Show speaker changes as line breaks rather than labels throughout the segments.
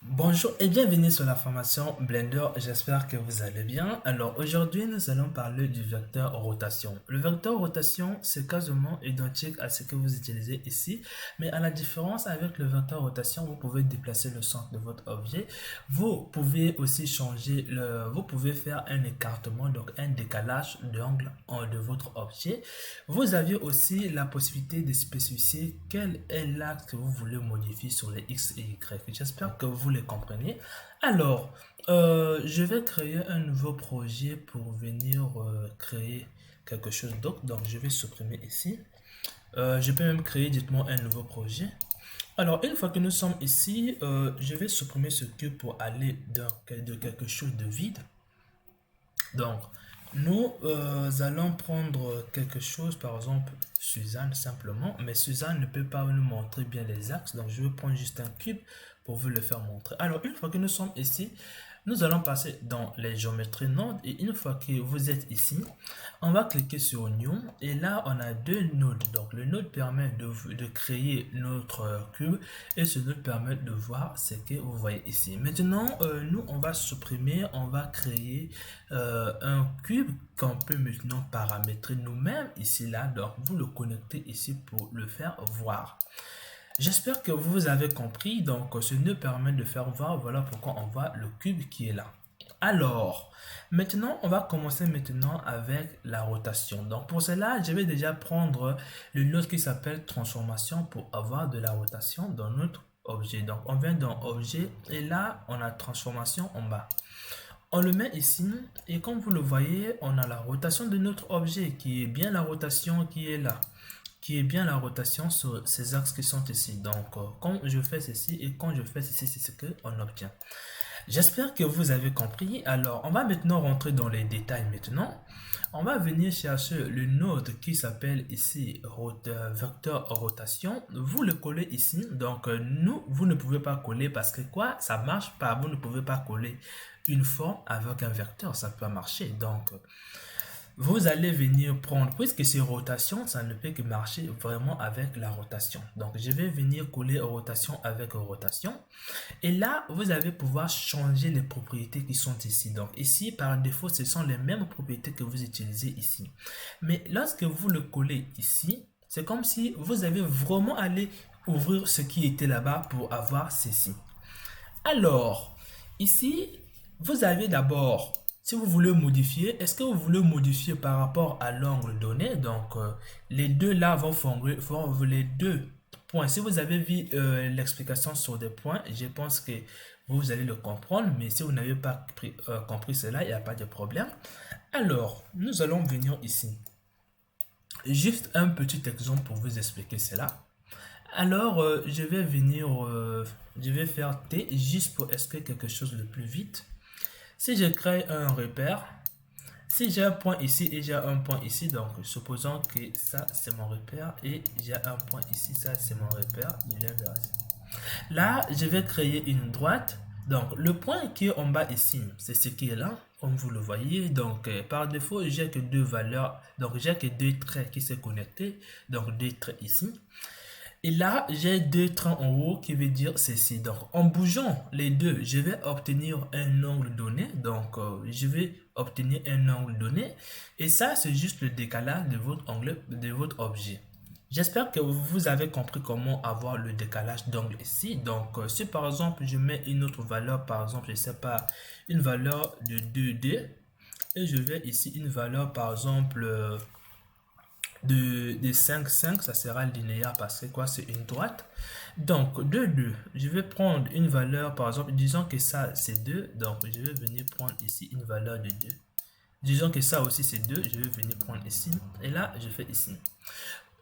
Bonjour et bienvenue sur la formation Blender, j'espère que vous allez bien. Alors aujourd'hui nous allons parler du vecteur rotation. Le vecteur rotation c'est quasiment identique à ce que vous utilisez ici, mais à la différence avec le vecteur rotation, vous pouvez déplacer le centre de votre objet. Vous pouvez aussi vous pouvez faire un écartement, donc un décalage d'angle de votre objet. Vous avez aussi la possibilité de spécifier quel est l'axe que vous voulez modifier sur les X et Y. J'espère que vous les comprenez. Alors, je vais créer un nouveau projet pour venir créer quelque chose d'autre. Donc, je vais supprimer ici. Je peux même créer, dites-moi, un nouveau projet. Alors, une fois que nous sommes ici, je vais supprimer ce cube pour aller de quelque chose de vide. Donc, nous allons prendre quelque chose, par exemple Suzanne simplement, mais Suzanne ne peut pas nous montrer bien les axes, donc je vais prendre juste un cube pour vous le faire montrer. Alors, une fois que nous sommes ici, nous allons passer dans les géométries nodes et une fois que vous êtes ici, on va cliquer sur New et là on a deux nodes. Donc le node permet de créer notre cube et ce node permet de voir ce que vous voyez ici. Maintenant, nous on va supprimer, on va créer un cube qu'on peut maintenant paramétrer nous-mêmes ici là. Donc vous le connectez ici pour le faire voir. J'espère que vous avez compris, donc ce nœud permet de faire voir, voilà pourquoi on voit le cube qui est là. Alors, maintenant, on va commencer maintenant avec la rotation. Donc pour cela, je vais déjà prendre le node qui s'appelle transformation pour avoir de la rotation dans notre objet. Donc on vient dans objet et là, on a transformation en bas. On le met ici et comme vous le voyez, on a la rotation de notre objet qui est bien la rotation qui est là, qui est bien la rotation sur ces axes qui sont ici. Donc, quand je fais ceci et quand je fais ceci, c'est ce qu'on obtient. J'espère que vous avez compris. Alors, on va maintenant rentrer dans les détails maintenant. On va venir chercher le node qui s'appelle ici vecteur rotation. Vous le collez ici. Donc, vous ne pouvez pas coller parce que quoi? Ça marche pas. Vous ne pouvez pas coller une forme avec un vecteur. Ça peut pas marcher. Donc, vous allez venir prendre, puisque c'est rotation, ça ne peut que marcher vraiment avec la rotation. Donc, je vais venir coller rotation avec rotation. Et là, vous allez pouvoir changer les propriétés qui sont ici. Donc, ici, par défaut, ce sont les mêmes propriétés que vous utilisez ici. Mais lorsque vous le collez ici, c'est comme si vous avez vraiment allé ouvrir ce qui était là-bas pour avoir ceci. Alors, ici, vous avez d'abord, si vous voulez modifier, est-ce que vous voulez modifier par rapport à l'angle donné? Donc, les deux là vont former les deux points. Si vous avez vu l'explication sur des points, je pense que vous allez le comprendre. Mais si vous n'avez pas compris cela, il n'y a pas de problème. Alors, nous allons venir ici. Juste un petit exemple pour vous expliquer cela. Alors, je vais venir, je vais faire T juste pour expliquer quelque chose de plus vite. Si je crée un repère, si j'ai un point ici et j'ai un point ici, donc supposons que ça c'est mon repère et j'ai un point ici, ça c'est mon repère, là je vais créer une droite. Donc le point qui est en bas ici, c'est ce qui est là, comme vous le voyez. Donc par défaut, j'ai que deux valeurs, donc j'ai que deux traits qui se connectés, donc deux traits ici. Et là, j'ai deux trains en haut qui veut dire ceci. Donc, en bougeant les deux, je vais obtenir un angle donné. Donc, je vais obtenir un angle donné. Et ça, c'est juste le décalage de votre angle, de votre objet. J'espère que vous avez compris comment avoir le décalage d'angle ici. Donc, si par exemple, je mets une autre valeur, par exemple, je ne sais pas, une valeur de 2D. Et je vais ici une valeur, par exemple, de 5, 5, ça sera linéaire parce que quoi, c'est une droite. Donc, de 2, je vais prendre une valeur, par exemple, disons que ça, c'est 2. Donc, je vais venir prendre ici une valeur de 2. Disons que ça aussi, c'est 2. Je vais venir prendre ici. Et là, je fais ici.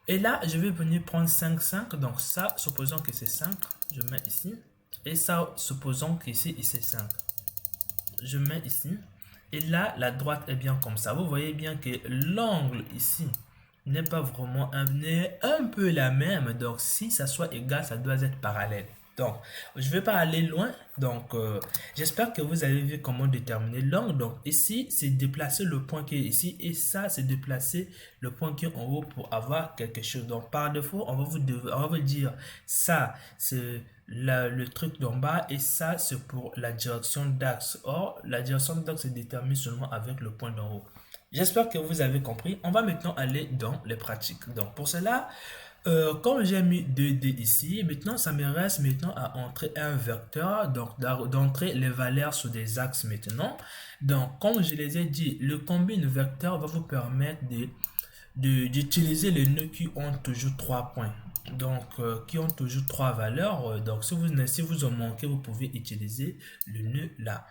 Et là, je vais venir prendre 5, 5. Donc, ça, supposons que c'est 5. Je mets ici. Et ça, supposons qu'ici, c'est 5. Je mets ici. Et là, la droite est bien comme ça. Vous voyez bien que l'angle ici n'est pas vraiment un peu la même. Donc, si ça soit égal, ça doit être parallèle. Donc, je ne vais pas aller loin. Donc, j'espère que vous avez vu comment déterminer l'angle. Donc, ici, c'est déplacer le point qui est ici. Et ça, c'est déplacer le point qui est en haut pour avoir quelque chose. Donc, par défaut, on va vous dire, ça, c'est le truc d'en bas et ça c'est pour la direction d'axe. Or, la direction d'axe se détermine seulement avec le point d'en haut. J'espère que vous avez compris. On va maintenant aller dans les pratiques. Donc pour cela, comme j'ai mis 2D ici, maintenant ça me reste maintenant à entrer un vecteur, donc d'entrer les valeurs sur des axes maintenant. Donc comme je les ai dit, le combine vecteur va vous permettre d'utiliser les nœuds qui ont toujours 3 points. Donc qui ont toujours 3 valeurs. Donc si vous en manquez, vous pouvez utiliser le nœud là.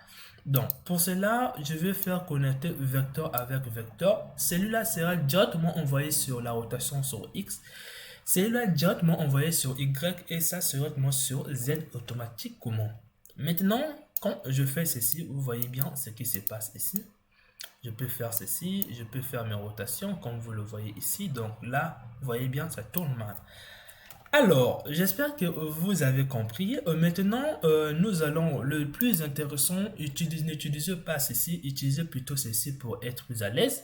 Donc pour cela, je vais faire connecter vecteur avec vecteur. Celui-là sera directement envoyé sur la rotation sur X. Celui-là directement envoyé sur Y et ça sera directement sur Z automatiquement. Maintenant, quand je fais ceci, vous voyez bien ce qui se passe ici. Je peux faire ceci, je peux faire mes rotations comme vous le voyez ici. Donc là, vous voyez bien, ça tourne mal. Alors, j'espère que vous avez compris. Maintenant, nous allons, le plus intéressant, n'utilisez pas ceci, utilisez plutôt ceci pour être plus à l'aise.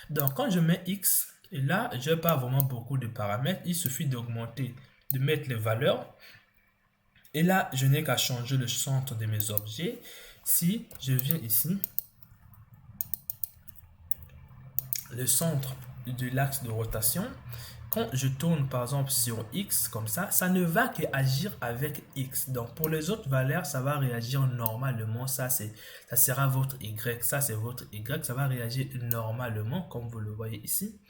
Donc, quand je mets X, et là, je n'ai pas vraiment beaucoup de paramètres. Il suffit d'augmenter, de mettre les valeurs. Et là, je n'ai qu'à changer le centre de mes objets. Si je viens ici, le centre de l'axe de rotation, quand je tourne par exemple sur X comme ça ne va qu'agir avec X. Donc pour les autres valeurs, ça va réagir normalement. Ça sera votre Y, ça c'est votre Y, ça va réagir normalement comme vous le voyez ici.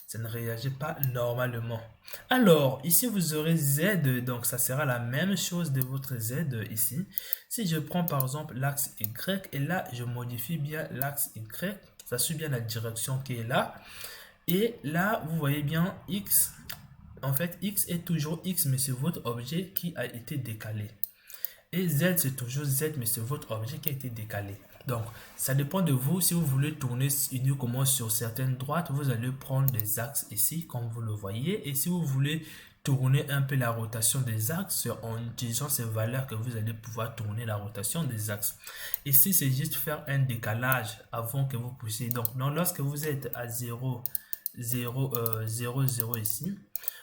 Ça ne réagit pas normalement. Alors ici vous aurez Z, donc ça sera la même chose de votre Z ici. Si je prends par exemple l'axe Y et là je modifie bien l'axe Y, ça suit bien la direction qui est là. Et là, vous voyez bien X. En fait, X est toujours X, mais c'est votre objet qui a été décalé. Et Z, c'est toujours Z, mais c'est votre objet qui a été décalé. Donc, ça dépend de vous. Si vous voulez tourner uniquement sur certaines droites, vous allez prendre des axes ici, comme vous le voyez. Et si vous voulez tourner un peu la rotation des axes, en utilisant ces valeurs que vous allez pouvoir tourner la rotation des axes. Ici, c'est juste faire un décalage avant que vous puissiez. Donc, lorsque vous êtes à 0, 0, 0 ici,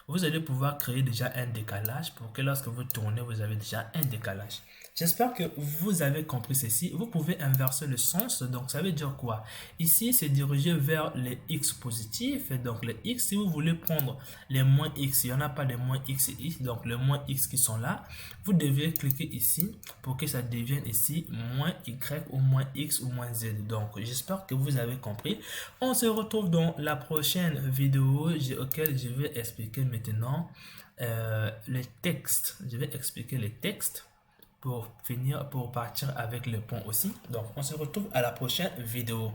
vous allez pouvoir créer déjà un décalage pour que lorsque vous tournez, vous avez déjà un décalage. J'espère que vous avez compris ceci. Vous pouvez inverser le sens. Donc, ça veut dire quoi? Ici, c'est dirigé vers les X positifs. Et donc, les X, si vous voulez prendre les moins X, il n'y en a pas de moins X et X. Donc, les moins X qui sont là, vous devez cliquer ici pour que ça devienne ici moins Y ou moins X ou moins Z. Donc, j'espère que vous avez compris. On se retrouve dans la prochaine vidéo auquel je vais expliquer maintenant les textes. Je vais expliquer les textes pour partir avec le pont aussi. Donc, on se retrouve à la prochaine vidéo.